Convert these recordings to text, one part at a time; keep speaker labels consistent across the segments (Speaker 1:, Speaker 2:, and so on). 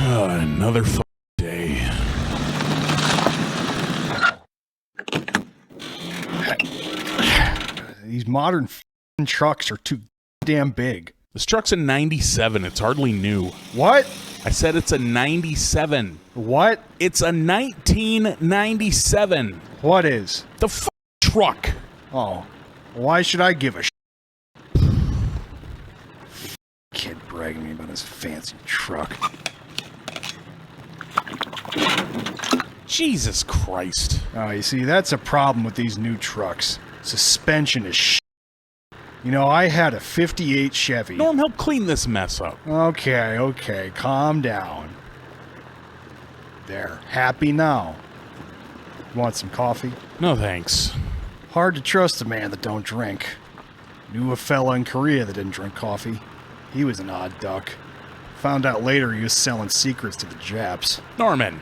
Speaker 1: Another day.
Speaker 2: These modern trucks are too damn big.
Speaker 1: This truck's a 97. It's hardly new.
Speaker 2: What?
Speaker 1: I said it's a 97.
Speaker 2: What?
Speaker 1: It's a 1997.
Speaker 2: What is?
Speaker 1: The truck.
Speaker 2: Oh, why should I give a kid bragging me about his fancy truck.
Speaker 1: Jesus Christ.
Speaker 2: Oh, you see, that's a problem with these new trucks. Suspension is shit. You know, I had a 58 Chevy.
Speaker 1: Norm, help clean this mess up.
Speaker 2: Okay, calm down. There, happy now. Want some coffee?
Speaker 1: No thanks.
Speaker 2: Hard to trust a man that don't drink. Knew a fella in Korea that didn't drink coffee. He was an odd duck. Found out later he was selling secrets to the Japs.
Speaker 1: Norman.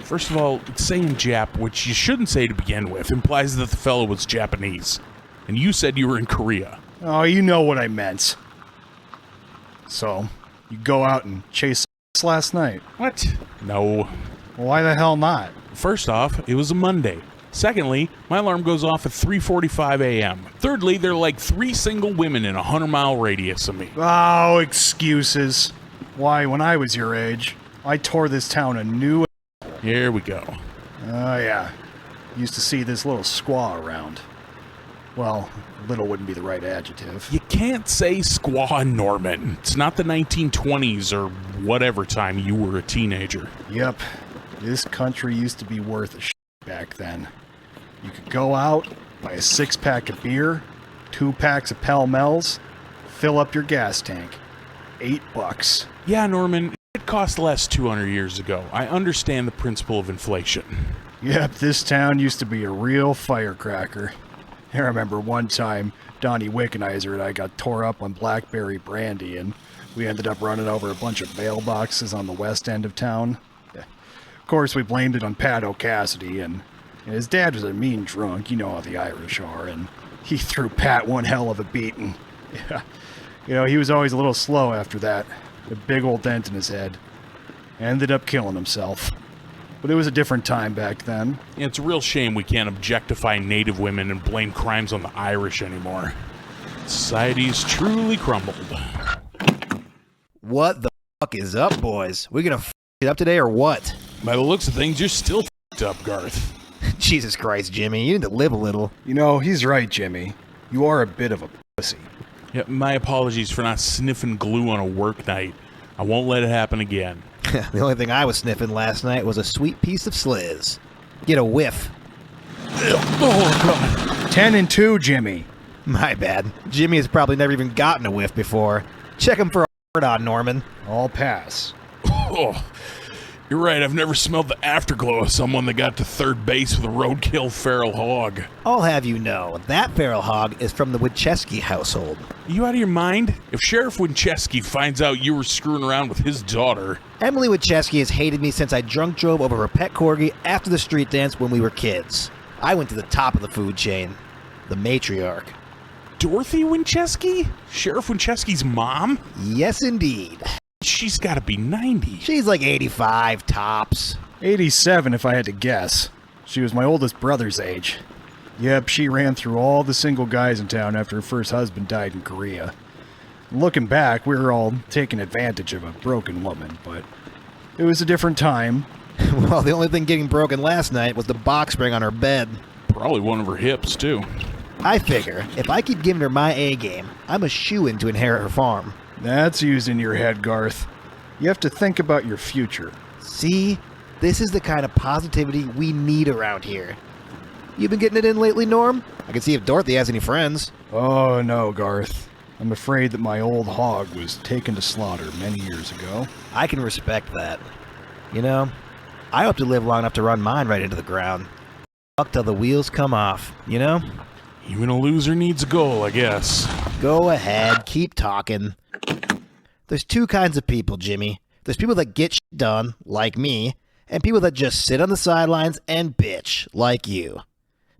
Speaker 1: First of all, saying Jap, which you shouldn't say to begin with, implies that the fellow was Japanese. And you said you were in Korea.
Speaker 2: Oh, you know what I meant. So, you go out and chase last night.
Speaker 1: What? No.
Speaker 2: Why the hell not?
Speaker 1: First off, it was a Monday. Secondly, my alarm goes off at 3:45 a.m. Thirdly, there are like 3 single women in a 100-mile radius of me.
Speaker 2: Oh, excuses. Why, when I was your age, I tore this town a new...
Speaker 1: Here we go.
Speaker 2: Oh, yeah. Used to see this little squaw around. Well, little wouldn't be the right adjective.
Speaker 1: You can't say squaw, Norman. It's not the 1920s or whatever time you were a teenager.
Speaker 2: Yep. This country used to be worth a shit back then. You could go out, buy a 6-pack of beer, 2 packs of Pall Mells, fill up your gas tank. $8.
Speaker 1: Yeah, Norman, it cost less 200 years ago. I understand the principle of inflation.
Speaker 2: Yep, this town used to be a real firecracker. I remember one time, Donnie Wickenizer and I got tore up on blackberry brandy, and we ended up running over a bunch of mailboxes on the west end of town. Of course, we blamed it on Pat O'Cassidy, and his dad was a mean drunk, you know how the Irish are, and he threw Pat one hell of a beating. Yeah. You know, he was always a little slow after that. A big old dent in his head. Ended up killing himself. But it was a different time back then.
Speaker 1: Yeah, it's a real shame we can't objectify native women and blame crimes on the Irish anymore. Society's truly crumbled.
Speaker 3: What the fuck is up, boys? We gonna f it up today or what?
Speaker 1: By the looks of things, you're still f***ed up, Garth.
Speaker 3: Jesus Christ, Jimmy, you need to live a little.
Speaker 2: You know, he's right, Jimmy. You are a bit of a pussy.
Speaker 1: Yeah, my apologies for not sniffing glue on a work night. I won't let it happen again.
Speaker 3: The only thing I was sniffing last night was a sweet piece of sliz. Get a whiff.
Speaker 1: Oh, God.
Speaker 2: 10-2, Jimmy.
Speaker 3: My bad. Jimmy has probably never even gotten a whiff before. Check him for a word on, Norman.
Speaker 2: I'll pass.
Speaker 1: Oh, you're right. I've never smelled the afterglow of someone that got to third base with a roadkill feral hog.
Speaker 3: I'll have you know, that feral hog is from the Winchesky household.
Speaker 1: Are you out of your mind? If Sheriff Winchesky finds out you were screwing around with his daughter...
Speaker 3: Emily Winchesky has hated me since I drunk drove over her pet corgi after the street dance when we were kids. I went to the top of the food chain. The matriarch.
Speaker 1: Dorothy Winchesky? Sheriff Winchesky's mom?
Speaker 3: Yes, indeed.
Speaker 1: She's gotta be 90.
Speaker 3: She's like 85, tops.
Speaker 2: 87 if I had to guess. She was my oldest brother's age. Yep, she ran through all the single guys in town after her first husband died in Korea. Looking back, we were all taking advantage of a broken woman, but it was a different time.
Speaker 3: Well, the only thing getting broken last night was the box spring on her bed.
Speaker 1: Probably one of her hips, too.
Speaker 3: I figure, if I keep giving her my A-game, I'm a shoo-in to inherit her farm.
Speaker 2: That's using your head, Garth. You have to think about your future.
Speaker 3: See? This is the kind of positivity we need around here. You been getting it in lately, Norm? I can see if Dorothy has any friends.
Speaker 2: Oh, no, Garth. I'm afraid that my old hog was taken to slaughter many years ago.
Speaker 3: I can respect that. You know, I hope to live long enough to run mine right into the ground. Fuck till the wheels come off, you know?
Speaker 1: Even a loser needs a goal, I guess.
Speaker 3: Go ahead, keep talking. There's 2 kinds of people, Jimmy. There's people that get shit done, like me, and people that just sit on the sidelines and bitch, like you.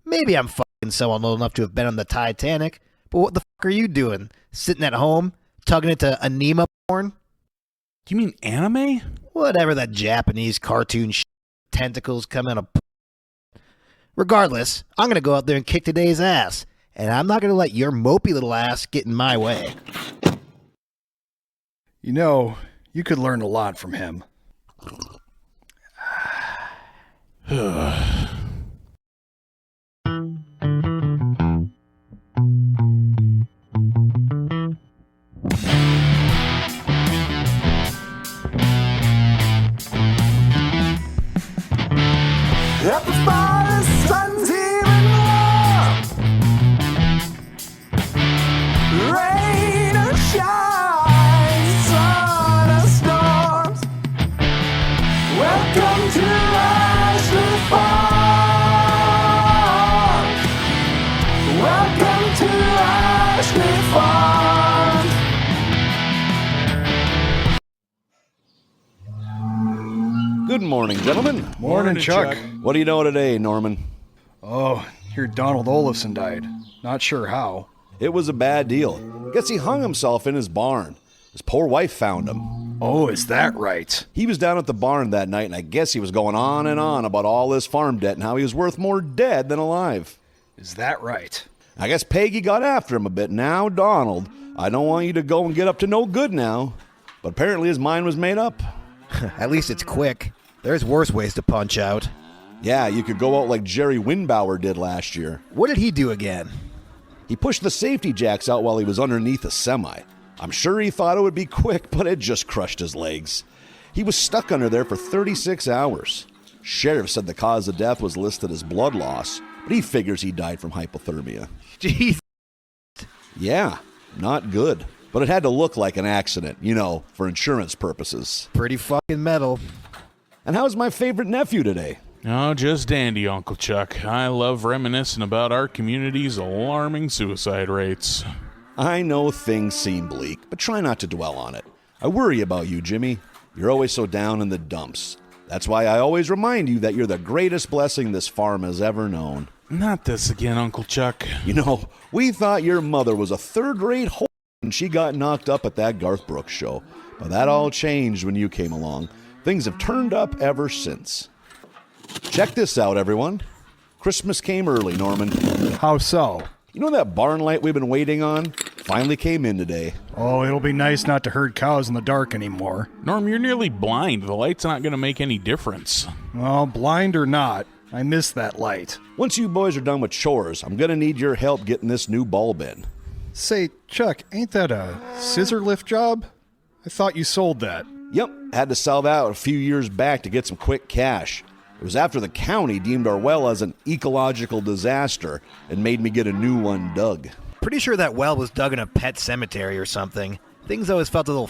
Speaker 3: Maybe I'm fucking someone old enough to have been on the Titanic, but what the fuck are you doing? Sitting at home, tugging it to anema porn?
Speaker 1: Do you mean anime?
Speaker 3: Whatever that Japanese cartoon tentacles come out of. Regardless, I'm going to go out there and kick today's ass. And I'm not going to let your mopey little ass get in my way.
Speaker 2: You know, you could learn a lot from him.
Speaker 4: Up above, the sun's even warm. Rain or shine, sun or storms. Welcome to Ashley Farm. Welcome to Ashley Farm.
Speaker 5: Good morning, gentlemen.
Speaker 2: Morning, Chuck.
Speaker 5: What do you know today, Norman?
Speaker 2: Oh, your Donald Olafson died. Not sure how.
Speaker 5: It was a bad deal. Guess he hung himself in his barn. His poor wife found him.
Speaker 2: Oh, is that right?
Speaker 5: He was down at the barn that night, and I guess he was going on and on about all his farm debt and how he was worth more dead than alive.
Speaker 2: Is that right?
Speaker 5: I guess Peggy got after him a bit. Now, Donald, I don't want you to go and get up to no good now. But apparently his mind was made up.
Speaker 3: At least it's quick. There's worse ways to punch out.
Speaker 5: Yeah, you could go out like Jerry Winbauer did last year.
Speaker 3: What did he do again?
Speaker 5: He pushed the safety jacks out while he was underneath a semi. I'm sure he thought it would be quick, but it just crushed his legs. He was stuck under there for 36 hours. Sheriff said the cause of death was listed as blood loss, but he figures he died from hypothermia.
Speaker 3: Jeez.
Speaker 5: Yeah, not good. But it had to look like an accident, you know, for insurance purposes.
Speaker 3: Pretty fucking metal.
Speaker 5: And how's my favorite nephew today?
Speaker 1: Oh, just dandy, Uncle Chuck. I love reminiscing about our community's alarming suicide rates.
Speaker 5: I know things seem bleak, but try not to dwell on it. I worry about you, Jimmy. You're always so down in the dumps. That's why I always remind you that you're the greatest blessing this farm has ever known.
Speaker 1: Not this again, Uncle Chuck.
Speaker 5: You know, we thought your mother was a third-rate whore when she got knocked up at that Garth Brooks show. But that all changed when you came along. Things have turned up ever since. Check this out, everyone. Christmas came early, Norman.
Speaker 2: How so?
Speaker 5: You know that barn light we've been waiting on? Finally came in today.
Speaker 2: Oh, it'll be nice not to herd cows in the dark anymore.
Speaker 1: Norm, you're nearly blind. The light's not going to make any difference.
Speaker 2: Well, blind or not, I miss that light.
Speaker 5: Once you boys are done with chores, I'm going to need your help getting this new bulb in.
Speaker 2: Say, Chuck, ain't that a scissor lift job? I thought you sold that.
Speaker 5: Yep, had to sell that a few years back to get some quick cash. It was after the county deemed our well as an ecological disaster and made me get a new one dug.
Speaker 3: Pretty sure that well was dug in a pet cemetery or something. Things always felt a little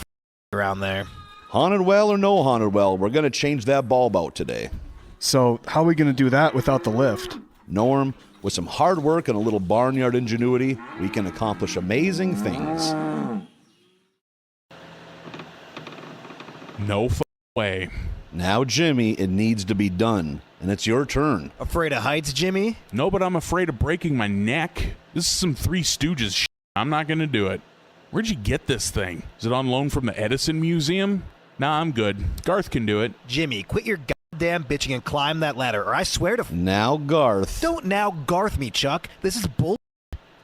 Speaker 3: around there.
Speaker 5: Haunted well or no haunted well, we're going to change that bulb out today.
Speaker 2: So, how are we going to do that without the lift?
Speaker 5: Norm, with some hard work and a little barnyard ingenuity, we can accomplish amazing things.
Speaker 1: No way.
Speaker 5: Now, Jimmy, it needs to be done, and it's your turn.
Speaker 3: Afraid of heights, Jimmy?
Speaker 1: No, but I'm afraid of breaking my neck. This is some Three Stooges shit. I'm not going to do it. Where'd you get this thing? Is it on loan from the Edison Museum? Nah, I'm good. Garth can do it.
Speaker 3: Jimmy, quit your goddamn bitching and climb that ladder, or I swear to...
Speaker 5: Now, Garth.
Speaker 3: Don't now Garth me, Chuck. This is bull.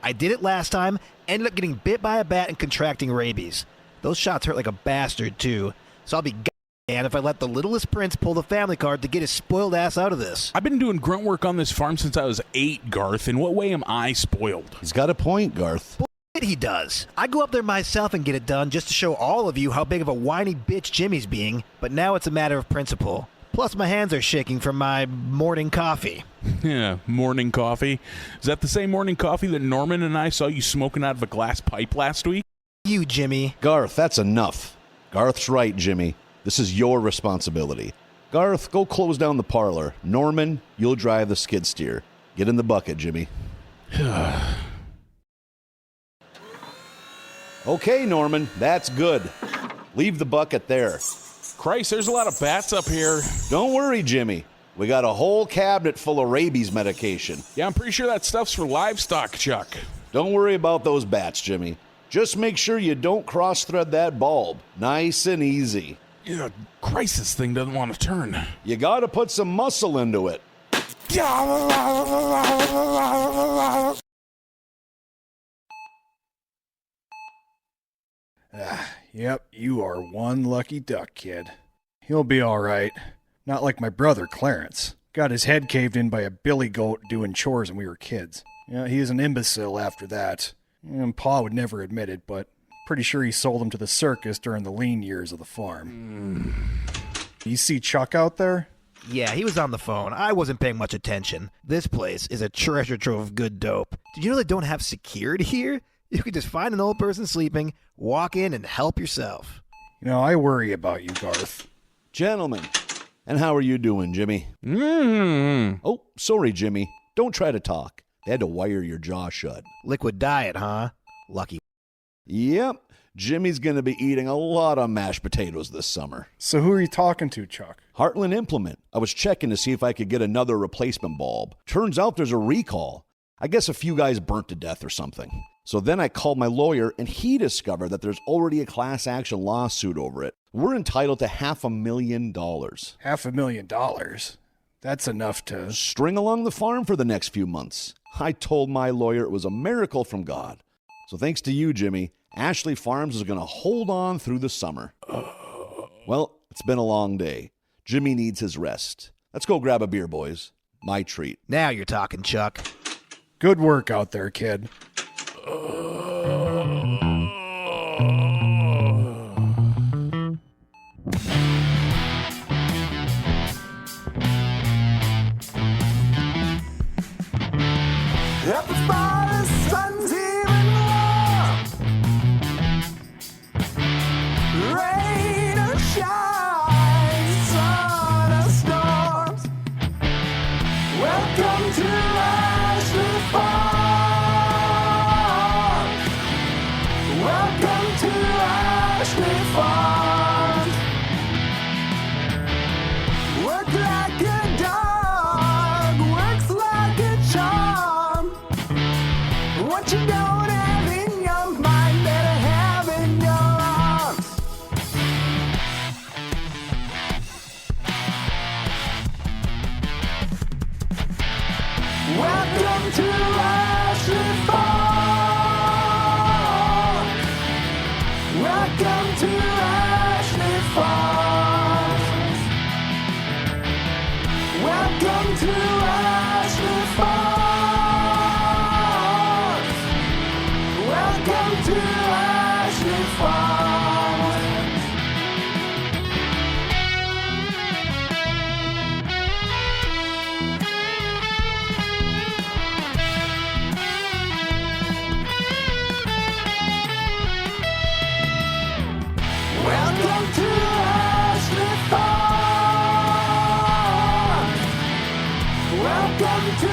Speaker 3: I did it last time, ended up getting bit by a bat and contracting rabies. Those shots hurt like a bastard, too. So I'll be goddamn if I let the littlest prince pull the family card to get his spoiled ass out of this.
Speaker 1: I've been doing grunt work on this farm since I was 8, Garth. In what way am I spoiled?
Speaker 5: He's got a point, Garth.
Speaker 3: Bullshit he does. I go up there myself and get it done just to show all of you how big of a whiny bitch Jimmy's being, but now it's a matter of principle. Plus my hands are shaking from my morning coffee.
Speaker 1: Yeah, morning coffee. Is that the same morning coffee that Norman and I saw you smoking out of a glass pipe last week?
Speaker 3: You, Jimmy.
Speaker 5: Garth, that's enough. Garth's right, Jimmy. This is your responsibility. Garth, go close down the parlor. Norman, you'll drive the skid steer. Get in the bucket, Jimmy. Okay, Norman, that's good. Leave the bucket there.
Speaker 1: Christ, there's a lot of bats up here.
Speaker 5: Don't worry, Jimmy. We got a whole cabinet full of rabies medication.
Speaker 1: Yeah, I'm pretty sure that stuff's for livestock, Chuck.
Speaker 5: Don't worry about those bats, Jimmy. Just make sure you don't cross-thread that bulb. Nice and easy.
Speaker 1: Yeah, Christ, this thing doesn't want to turn.
Speaker 5: You gotta put some muscle into it.
Speaker 2: Yep, you are one lucky duck, kid. He'll be all right. Not like my brother, Clarence. Got his head caved in by a billy goat doing chores when we were kids. Yeah, he is an imbecile after that. And Pa would never admit it, but pretty sure he sold him to the circus during the lean years of the farm. You see Chuck out there?
Speaker 3: Yeah, he was on the phone. I wasn't paying much attention. This place is a treasure trove of good dope. Did you know they don't have security here? You could just find an old person sleeping, walk in, and help yourself.
Speaker 2: You know, I worry about you, Garth.
Speaker 5: Gentlemen, and how are you doing, Jimmy? Oh, sorry, Jimmy. Don't try to talk. They had to wire your jaw shut.
Speaker 3: Liquid diet, huh? Lucky.
Speaker 5: Yep, Jimmy's going to be eating a lot of mashed potatoes this summer.
Speaker 2: So who are you talking to, Chuck?
Speaker 5: Heartland Implement. I was checking to see if I could get another replacement bulb. Turns out there's a recall. I guess a few guys burnt to death or something. So then I called my lawyer, and he discovered that there's already a class action lawsuit over it. We're entitled to $500,000.
Speaker 2: $500,000? That's enough to...
Speaker 5: String along the farm for the next few months. I told my lawyer it was a miracle from God. So thanks to you, Jimmy, Ashley Farms is going to hold on through the summer. Well, it's been a long day. Jimmy needs his rest. Let's go grab a beer, boys. My treat.
Speaker 3: Now you're talking, Chuck.
Speaker 2: Good work out there, kid.
Speaker 4: Everybody's sun's even warm. Rain or shine, sun or storms. Welcome to Ashley Farm. Welcome to Ashley Farm. Work like a dog, works like a charm. What you don't have in your mind, better have in your arms. Welcome to Ashley Farm. Welcome to Ashley Farm. Welcome to Ashley Farm. Welcome to Ashley Farm. Welcome to Ashley Farm. Welcome to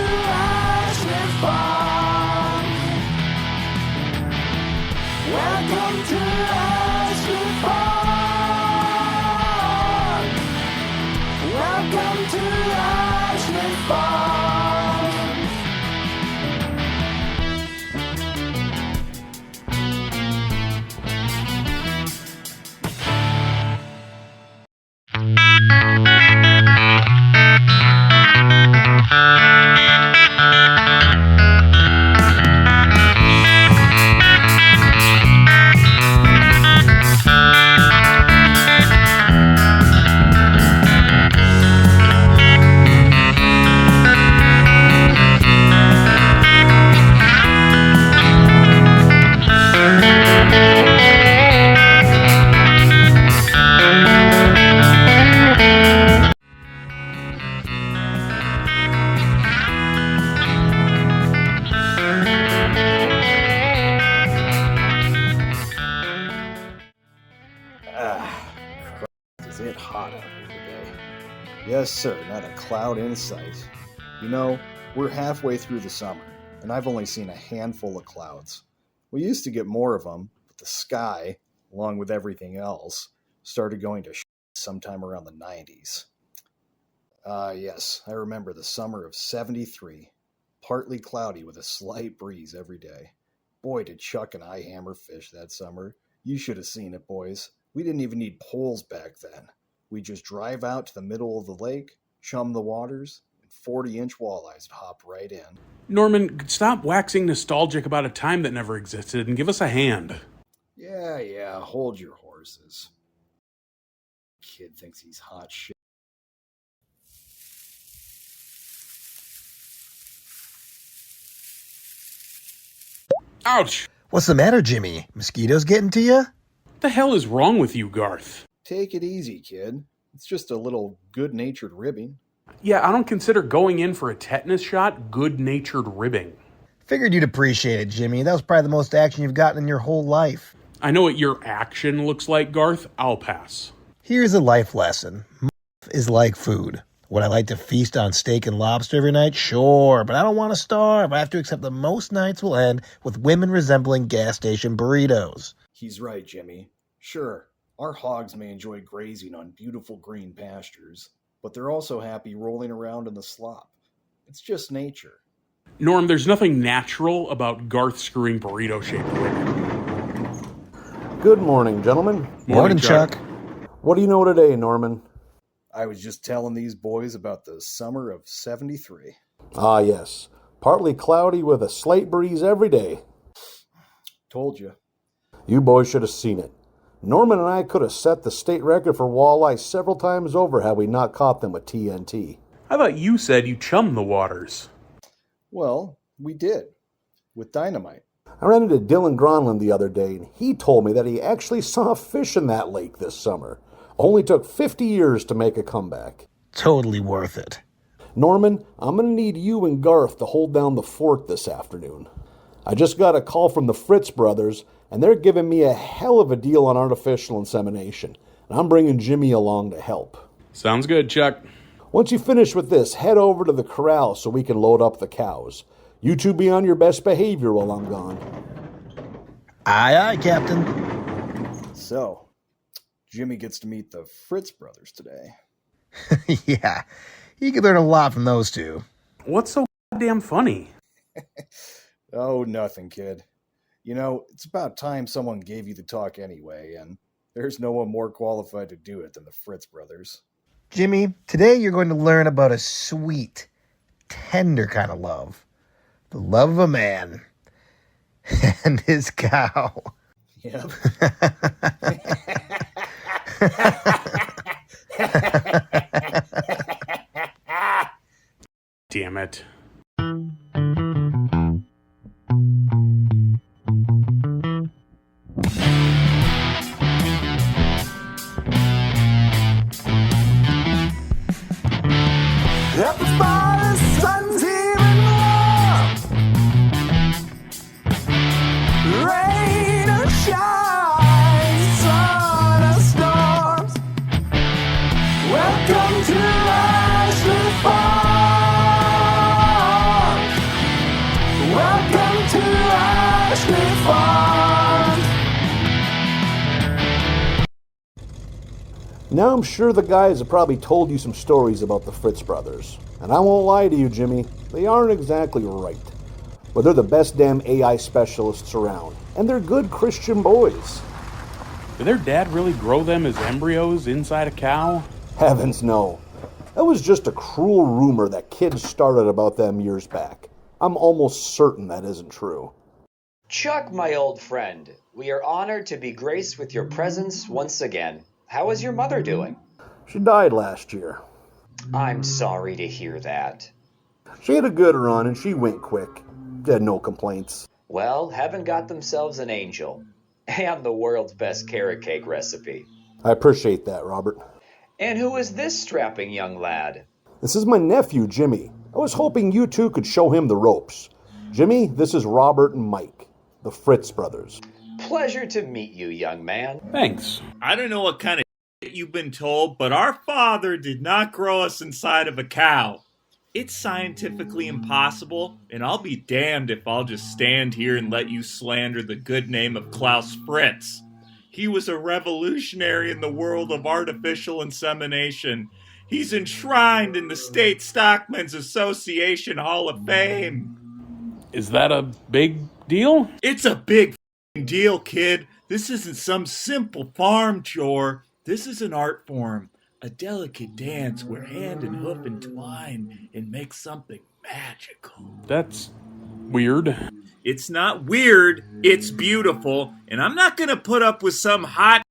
Speaker 4: Ashley Farm. Welcome to Ashley Farm. Welcome to Ashley Farm.
Speaker 2: Is it hot out here today? Yes, sir, not a cloud in sight. You know, we're halfway through the summer, and I've only seen a handful of clouds. We used to get more of them, but the sky, along with everything else, started going to sometime around the 90s. Yes, I remember the summer of 73. Partly cloudy with a slight breeze every day. Boy, did Chuck and I hammer fish that summer. You should have seen it, boys. We didn't even need poles back then. We just drive out to the middle of the lake, chum the waters, and 40-inch walleyes would hop right in.
Speaker 1: Norman, stop waxing nostalgic about a time that never existed and give us a hand.
Speaker 2: Yeah, hold your horses. Kid thinks he's hot shit.
Speaker 1: Ouch!
Speaker 3: What's the matter, Jimmy? Mosquitoes getting to you?
Speaker 1: What the hell is wrong with you, Garth?
Speaker 2: Take it easy, kid. It's just a little good-natured ribbing.
Speaker 1: Yeah, I don't consider going in for a tetanus shot good-natured ribbing.
Speaker 3: Figured you'd appreciate it, Jimmy. That was probably the most action you've gotten in your whole life.
Speaker 1: I know what your action looks like, Garth. I'll pass.
Speaker 3: Here's a life lesson. Is like food. Would I like to feast on steak and lobster every night? Sure, but I don't want to starve. I have to accept that most nights will end with women resembling gas station burritos.
Speaker 2: He's right, Jimmy. Sure, our hogs may enjoy grazing on beautiful green pastures, but they're also happy rolling around in the slop. It's just nature.
Speaker 1: Norm, there's nothing natural about Garth screwing burrito-shaped women.
Speaker 5: Good morning, gentlemen.
Speaker 3: Morning, Chuck.
Speaker 5: What do you know today, Norman?
Speaker 2: I was just telling these boys about the summer of '73.
Speaker 5: Ah, yes. Partly cloudy with a slight breeze every day.
Speaker 2: Told you.
Speaker 5: You boys should have seen it. Norman and I could have set the state record for walleye several times over had we not caught them with TNT.
Speaker 1: I thought you said you chummed the waters.
Speaker 2: Well, we did. With dynamite.
Speaker 5: I ran into Dylan Gronlund the other day, and he told me that he actually saw fish in that lake this summer. Only took 50 years to make a comeback.
Speaker 3: Totally worth it.
Speaker 5: Norman, I'm going to need you and Garth to hold down the fort this afternoon. I just got a call from the Fritz brothers, and they're giving me a hell of a deal on artificial insemination. And I'm bringing Jimmy along to help.
Speaker 1: Sounds good, Chuck.
Speaker 5: Once you finish with this, head over to the corral so we can load up the cows. You two be on your best behavior while I'm gone.
Speaker 3: Aye, aye, Captain.
Speaker 2: So, Jimmy gets to meet the Fritz brothers today.
Speaker 3: Yeah, you could learn a lot from those two.
Speaker 1: What's so damn funny?
Speaker 2: Oh, nothing, kid. You know, it's about time someone gave you the talk anyway, and there's no one more qualified to do it than the Fritz brothers.
Speaker 3: Jimmy, today you're going to learn about a sweet, tender kind of love. The love of a man and his cow.
Speaker 2: Yep.
Speaker 1: Damn it.
Speaker 4: Up as far as sun's even warm, rain or shine, sun or storms. Welcome to Ashley Farm. Welcome to Ashley Farm.
Speaker 5: Now I'm sure the guys have probably told you some stories about the Fritz brothers. And I won't lie to you, Jimmy, they aren't exactly right. But they're the best damn AI specialists around. And they're good Christian boys.
Speaker 1: Did their dad really grow them as embryos inside a cow?
Speaker 5: Heavens no. That was just a cruel rumor that kids started about them years back. I'm almost certain that isn't true.
Speaker 6: Chuck, my old friend, we are honored to be graced with your presence once again. How is your mother doing?
Speaker 5: She died last year.
Speaker 6: I'm sorry to hear that.
Speaker 5: She had a good run and she went quick. Had no complaints.
Speaker 6: Well, heaven got themselves an angel. And the world's best carrot cake recipe.
Speaker 5: I appreciate that, Robert.
Speaker 6: And who is this strapping young lad?
Speaker 5: This is my nephew, Jimmy. I was hoping you two could show him the ropes. Jimmy, this is Robert and Mike, the Fritz brothers.
Speaker 6: Pleasure to meet you, young man.
Speaker 1: Thanks.
Speaker 7: I don't know what kind of shit you've been told, but our father did not grow us inside of a cow. It's scientifically impossible, and I'll be damned if I'll just stand here and let you slander the good name of Klaus Fritz. He was a revolutionary in the world of artificial insemination. He's enshrined in the State Stockmen's Association Hall of Fame.
Speaker 1: Is that a big deal?
Speaker 7: It's a big deal, kid. This isn't some simple farm chore. This is an art form, a delicate dance where hand and hoof entwine and make something magical.
Speaker 1: That's weird.
Speaker 7: It's not weird, it's beautiful, and I'm not gonna put up with some hot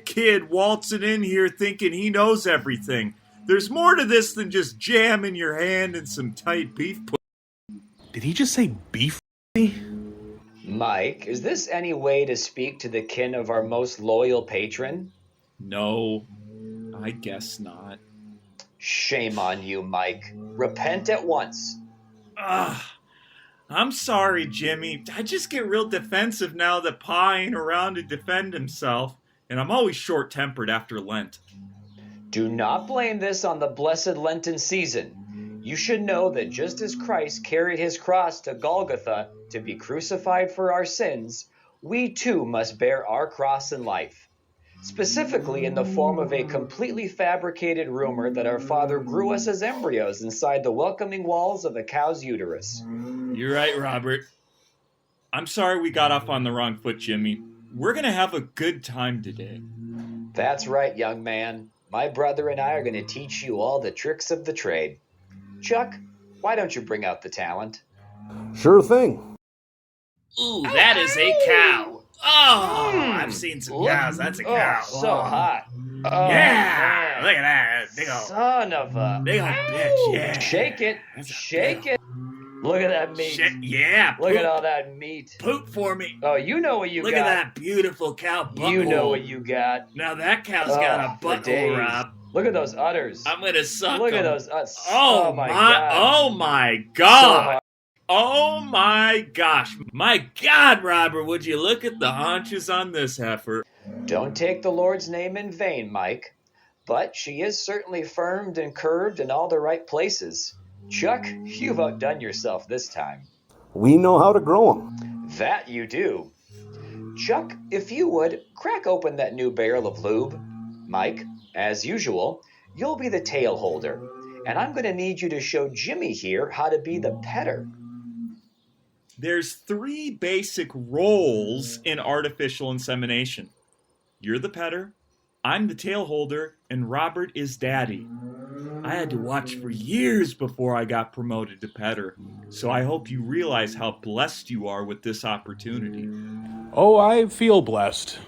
Speaker 7: kid waltzing in here thinking he knows everything. There's more to this than just jam in your hand and some tight beef pudding.
Speaker 1: Did he just say beef?
Speaker 6: Mike, is this any way to speak to the kin of our most loyal patron?
Speaker 7: No, I guess not.
Speaker 6: Shame on you, Mike. Repent at once.
Speaker 7: I'm sorry, Jimmy. I just get real defensive now that Pa ain't around to defend himself, and I'm always short-tempered after Lent.
Speaker 6: Do not blame this on the blessed Lenten season. You should know that just as Christ carried his cross to Golgotha to be crucified for our sins, we too must bear our cross in life. Specifically in the form of a completely fabricated rumor that our Father grew us as embryos inside the welcoming walls of a cow's uterus.
Speaker 7: You're right, Robert. I'm sorry we got off on the wrong foot, Jimmy. We're gonna have a good time today.
Speaker 6: That's right, young man. My brother and I are going to teach you all the tricks of the trade. Chuck, why don't you bring out the talent?
Speaker 5: Sure thing.
Speaker 7: Ooh, that is a cow. Oh, I've seen some cows. That's a cow.
Speaker 6: Oh, so hot. Oh,
Speaker 7: Yeah,
Speaker 6: man.
Speaker 7: look at that. Big old bitch, yeah.
Speaker 6: Shake it. Shake it. Look at that meat.
Speaker 7: Yeah,
Speaker 6: Look at all that meat.
Speaker 7: poop for me.
Speaker 6: Oh, you know what you
Speaker 7: Look
Speaker 6: got.
Speaker 7: at that beautiful cow butthole.
Speaker 6: You know what you got.
Speaker 7: Now that cow's got a
Speaker 6: for days.
Speaker 7: butthole, Rob.
Speaker 6: Look at those udders.
Speaker 7: I'm gonna suck
Speaker 6: Look at
Speaker 7: 'em.
Speaker 6: those udders.
Speaker 7: Oh
Speaker 6: my
Speaker 7: my!
Speaker 6: God.
Speaker 7: Oh my
Speaker 6: So
Speaker 7: God!
Speaker 6: hot.
Speaker 7: Oh my gosh! My God, Robert, would you look at the haunches on this heifer?
Speaker 6: Don't take the Lord's name in vain, Mike. But she is certainly firmed and curved in all the right places. Chuck, you've outdone yourself this time.
Speaker 5: We know how to grow them.
Speaker 6: That you do. Chuck, if you would, crack open that new barrel of lube. Mike, as usual, you'll be the tail holder, and I'm going to need you to show Jimmy here how to be the petter.
Speaker 7: There's 3 basic roles in artificial insemination. You're the petter, I'm the tail holder, and Robert is daddy. I had to watch for years before I got promoted to petter, so I hope you realize how blessed you are with this opportunity.
Speaker 1: Oh, I feel blessed.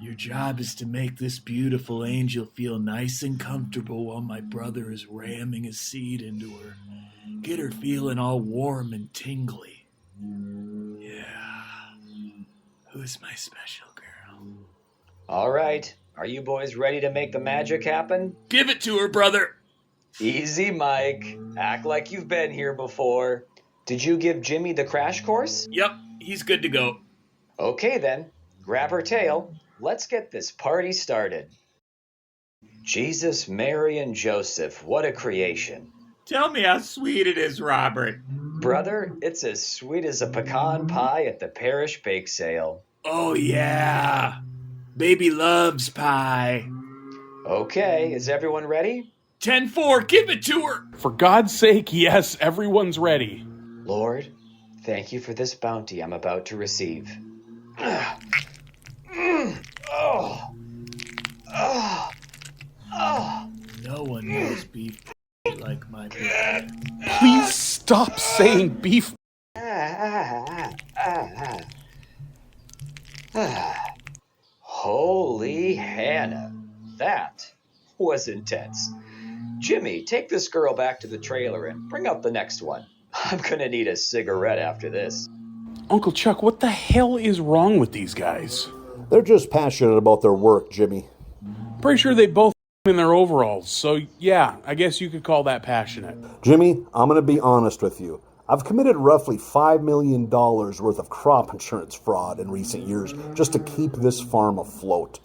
Speaker 7: Your job is to make this beautiful angel feel nice and comfortable while my brother is ramming his seed into her. Get her feeling all warm and tingly. Yeah. Who's my special girl?
Speaker 6: All right, are you boys ready to make the magic happen?
Speaker 7: Give it to her, brother.
Speaker 6: Easy, Mike. Act like you've been here before. Did you give Jimmy the crash course?
Speaker 7: Yep, he's good to go.
Speaker 6: Okay then, grab her tail. Let's get this party started. Jesus, Mary, and Joseph, what a creation.
Speaker 7: Tell me how sweet it is, Robert.
Speaker 6: Brother, it's as sweet as a pecan pie at the parish bake sale.
Speaker 7: Oh, yeah. Baby loves pie.
Speaker 6: Okay, is everyone ready?
Speaker 7: 10-4, give it to her.
Speaker 1: For God's sake, yes, everyone's ready.
Speaker 6: Lord, thank you for this bounty I'm about to receive.
Speaker 7: No one knows beef like my brother.
Speaker 1: Please stop saying beef.
Speaker 6: Holy Hannah, that was intense. Jimmy, take this girl back to the trailer and bring up the next one. I'm gonna need a cigarette after this.
Speaker 1: Uncle Chuck, what the hell is wrong with these guys?
Speaker 5: They're just passionate about their work, Jimmy.
Speaker 1: Pretty sure they both in their overalls, so yeah, I guess you could call that passionate.
Speaker 5: Jimmy, I'm going to be honest with you. I've committed roughly $5 million worth of crop insurance fraud in recent years just to keep this farm afloat.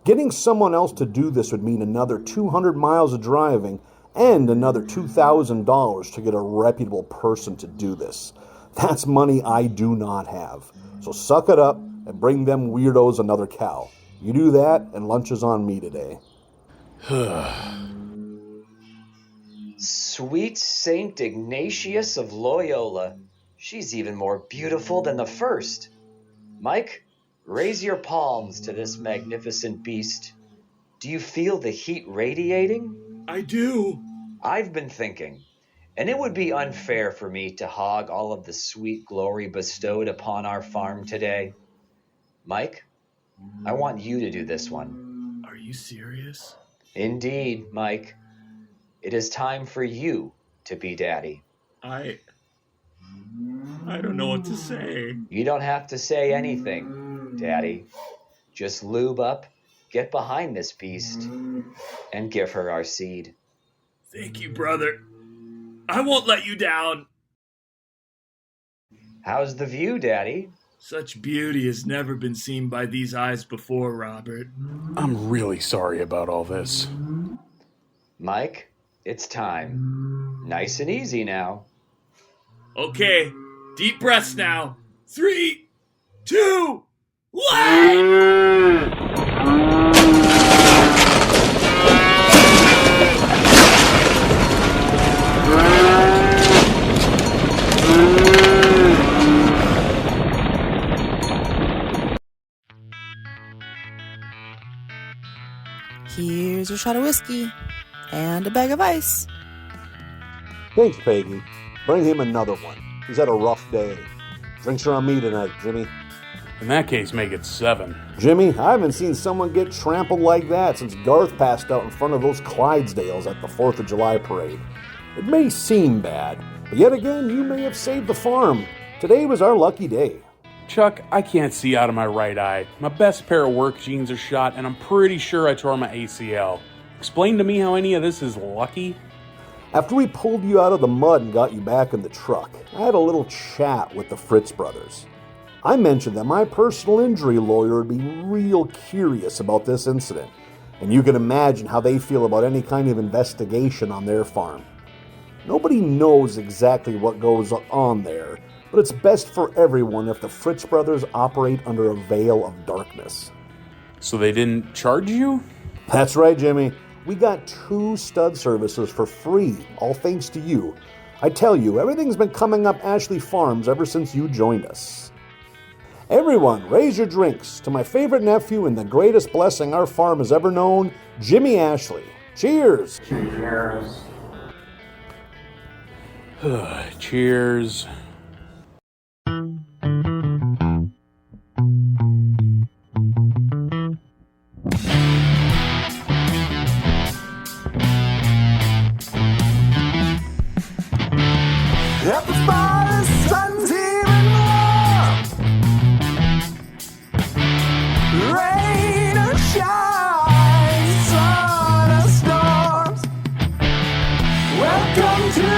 Speaker 5: Getting someone else to do this would mean another 200 miles of driving and another $2,000 to get a reputable person to do this. That's money I do not have. So suck it up and bring them weirdos another cow. You do that, and lunch is on me today.
Speaker 6: Sweet Saint Ignatius of Loyola. She's even more beautiful than the first. Mike, Raise your palms to this magnificent beast. Do you feel the heat radiating?
Speaker 7: I do.
Speaker 6: I've been thinking, and it would be unfair for me to hog all of the sweet glory bestowed upon our farm today. Mike, I want you to do this one.
Speaker 7: Are you serious?
Speaker 6: Indeed, Mike. It is time for you to be daddy.
Speaker 7: I don't know what to say.
Speaker 6: You don't have to say anything, Daddy. Just lube up, get behind this beast, and give her our seed.
Speaker 7: Thank you, brother. I won't let you down.
Speaker 6: How's the view, Daddy?
Speaker 7: Such beauty has never been seen by these eyes before, Robert.
Speaker 1: I'm really sorry about all this.
Speaker 6: Mike, it's time. Nice and easy now.
Speaker 7: Okay, deep breaths now. 3, 2, 1!
Speaker 8: Here's your shot of whiskey and a bag of ice.
Speaker 5: Thanks, Peggy. Bring him another one. He's had a rough day. Drinks are on me tonight, Jimmy.
Speaker 1: In that case, make it 7.
Speaker 5: Jimmy, I haven't seen someone get trampled like that since Garth passed out in front of those Clydesdales at the 4th of July parade. It may seem bad, but yet again, you may have saved the farm. Today was our lucky day.
Speaker 1: Chuck, I can't see out of my right eye. My best pair of work jeans are shot, and I'm pretty sure I tore my ACL. Explain to me how any of this is lucky?
Speaker 5: After we pulled you out of the mud and got you back in the truck, I had a little chat with the Fritz brothers. I mentioned that my personal injury lawyer would be real curious about this incident, and you can imagine how they feel about any kind of investigation on their farm. Nobody knows exactly what goes on there, but it's best for everyone if the Fritz brothers operate under a veil of darkness.
Speaker 1: So they didn't charge you?
Speaker 5: That's right, Jimmy. We got 2 stud services for free, all thanks to you. I tell you, everything's been coming up Ashley Farms ever since you joined us. Everyone, raise your drinks to my favorite nephew and the greatest blessing our farm has ever known, Jimmy Ashley. Cheers!
Speaker 2: Cheers.
Speaker 1: Cheers.
Speaker 4: Up as far as sun's even warm. Rain or shine, sun or storms. Welcome to